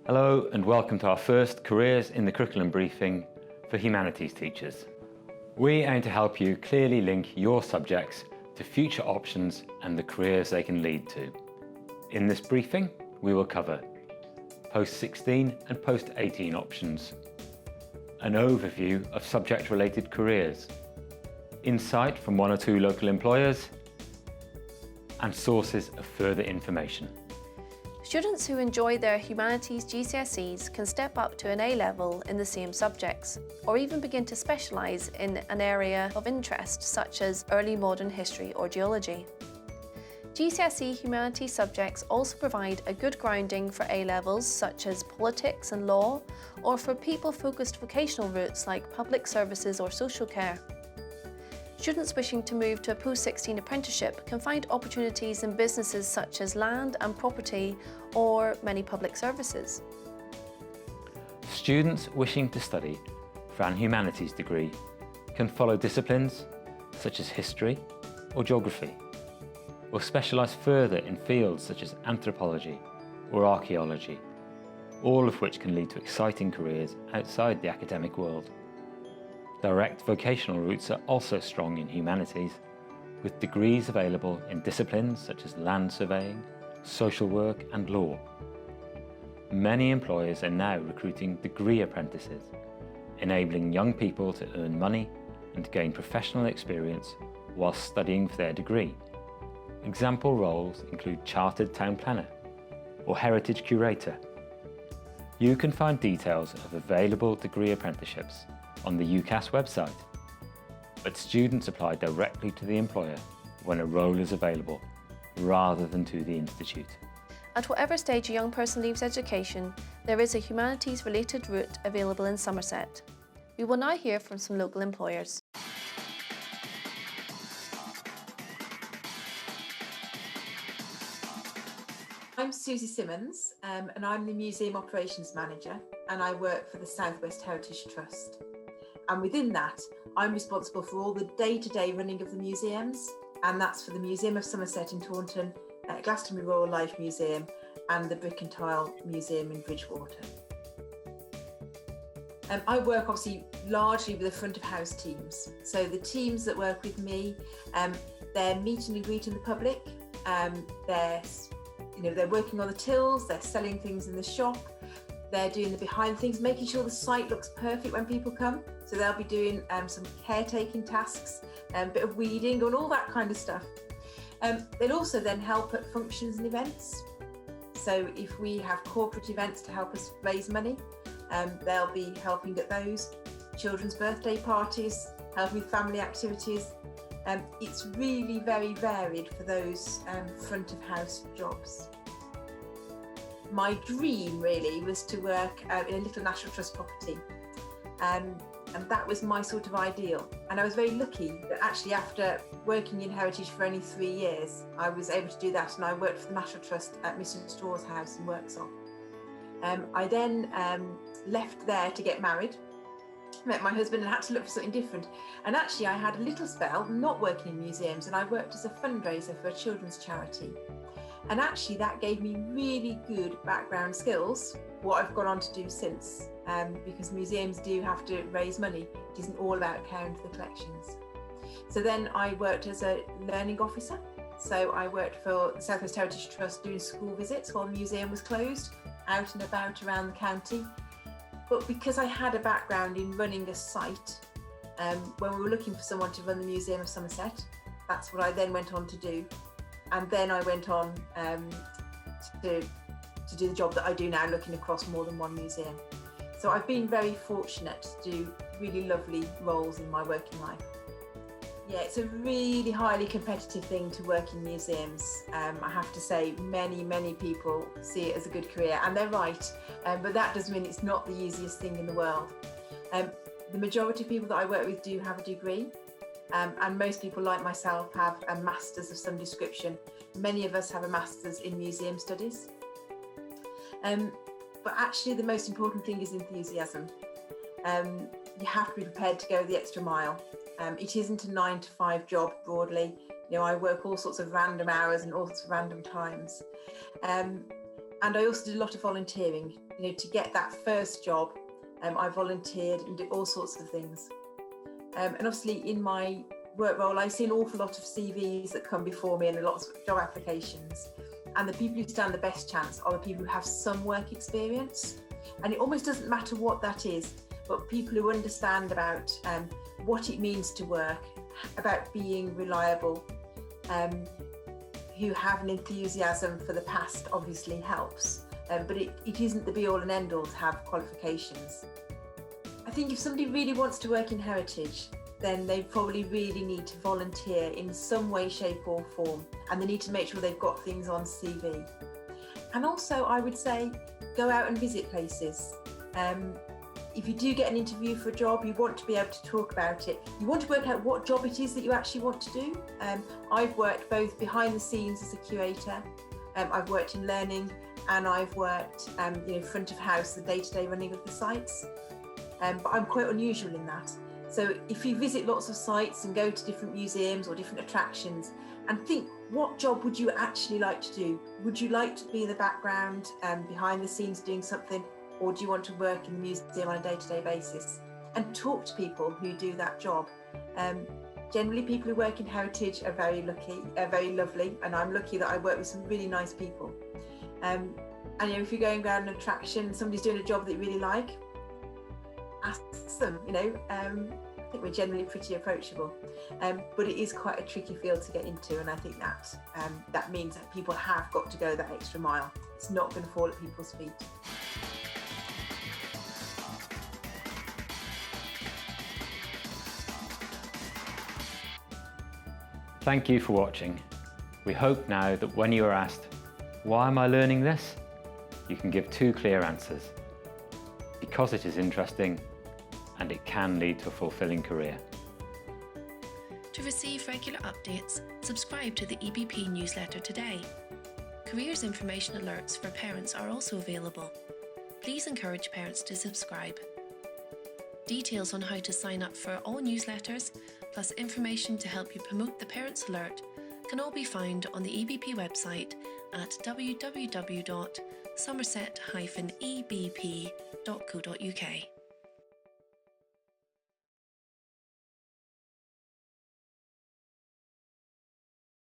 Hello and welcome to our first Careers in the Curriculum briefing for Humanities teachers. We aim to help you clearly link your subjects to future options and the careers they can lead to. In this briefing, we will cover post-16 and post-18 options, an overview of subject-related careers, insight from one or two local employers, and sources of further information. Students who enjoy their Humanities GCSEs can step up to an A-level in the same subjects, or even begin to specialise in an area of interest such as early modern history or geology. GCSE Humanities subjects also provide a good grounding for A-levels such as politics and law, or for people-focused vocational routes like public services or social care. Students wishing to move to a post-16 apprenticeship can find opportunities in businesses such as land and property or many public services. Students wishing to study for an humanities degree can follow disciplines such as history or geography, or specialise further in fields such as anthropology or archaeology, all of which can lead to exciting careers outside the academic world. Direct vocational routes are also strong in humanities, with degrees available in disciplines such as land surveying, social work and law. Many employers are now recruiting degree apprentices, enabling young people to earn money and gain professional experience whilst studying for their degree. Example roles include Chartered Town Planner or Heritage Curator. You can find details of available degree apprenticeships on the UCAS website, but students apply directly to the employer when a role is available, rather than to the institute. At whatever stage a young person leaves education, there is a humanities-related route available in Somerset. We will now hear from some local employers. I'm Susie Simmons and I'm the Museum Operations Manager, and I work for the South West Heritage Trust. And within that, I'm responsible for all the day-to-day running of the museums, and that's for the Museum of Somerset in Taunton, Glastonbury Royal Life Museum and the Brick and Tile Museum in Bridgewater. I work obviously largely with the front of house teams. So the teams that work with me, they're meeting and greeting the public, they're working on the tills, they're selling things in the shop, they're doing the behind things, making sure the site looks perfect when people come. So they'll be doing some caretaking tasks, a bit of weeding and all that kind of stuff. They'll also then help at functions and events. So if we have corporate events to help us raise money, they'll be helping at those. Children's birthday parties, helping with family activities. It's really very varied for those front of house jobs. My dream really was to work in a little National Trust property, and that was my sort of ideal. And I was very lucky that actually after working in Heritage for only 3 years, I was able to do that, and I worked for the National Trust at Mr Straw's house in Worksop. I then left there to get married, met my husband and had to look for something different. And actually I had a little spell not working in museums, and I worked as a fundraiser for a children's charity. And actually that gave me really good background skills, what I've gone on to do since, because museums do have to raise money. It isn't all about caring for the collections. So then I worked as a learning officer. So I worked for the South West Heritage Trust doing school visits while the museum was closed, out and about around the county. But because I had a background in running a site, when we were looking for someone to run the Museum of Somerset, that's what I then went on to do. And then I went on to do the job that I do now, looking across more than one museum. So I've been very fortunate to do really lovely roles in my working life. Yeah, it's a really highly competitive thing to work in museums. I have to say many people see it as a good career, and they're right, but that does mean it's not the easiest thing in the world. The majority of people that I work with do have a degree, and most people like myself have a master's of some description. Many of us have a master's in museum studies. But actually the most important thing is enthusiasm. You have to be prepared to go the extra mile. It isn't a 9-to-5 job broadly. You know, I work all sorts of random hours and all sorts of random times. And I also did a lot of volunteering, to get that first job. I volunteered and did all sorts of things. And obviously in my work role, I see an awful lot of CVs that come before me and lots of job applications. And the people who stand the best chance are the people who have some work experience. And it almost doesn't matter what that is, but people who understand about what it means to work, about being reliable, who have an enthusiasm for the past obviously helps. But it isn't the be all and end all to have qualifications. I think if somebody really wants to work in heritage, then they probably really need to volunteer in some way, shape or form, and they need to make sure they've got things on CV. And also I would say, go out and visit places. If you do get an interview for a job, you want to be able to talk about it. You want to work out what job it is that you actually want to do. I've worked both behind the scenes as a curator, I've worked in learning, and I've worked front of house, the day-to-day running of the sites. But I'm quite unusual in that. So if you visit lots of sites and go to different museums or different attractions and think, what job would you actually like to do? Would you like to be in the background, behind the scenes doing something, or do you want to work in the museum on a day-to-day basis? And talk to people who do that job. Generally, people who work in heritage are very lucky, very lovely, and I'm lucky that I work with some really nice people. And if you're going around an attraction, somebody's doing a job that you really like, ask them. I think we're generally pretty approachable, but it is quite a tricky field to get into, and I think that means that people have got to go that extra mile. It's not going to fall at people's feet. Thank you for watching. We hope now that when you are asked, why am I learning this? You can give 2 clear answers. Because it is interesting, and it can lead to a fulfilling career. To receive regular updates, subscribe to the EBP newsletter today. Careers information alerts for parents are also available. Please encourage parents to subscribe. Details on how to sign up for all newsletters, plus information to help you promote the Parents Alert, can all be found on the EBP website at www.somerset-ebp.co.uk.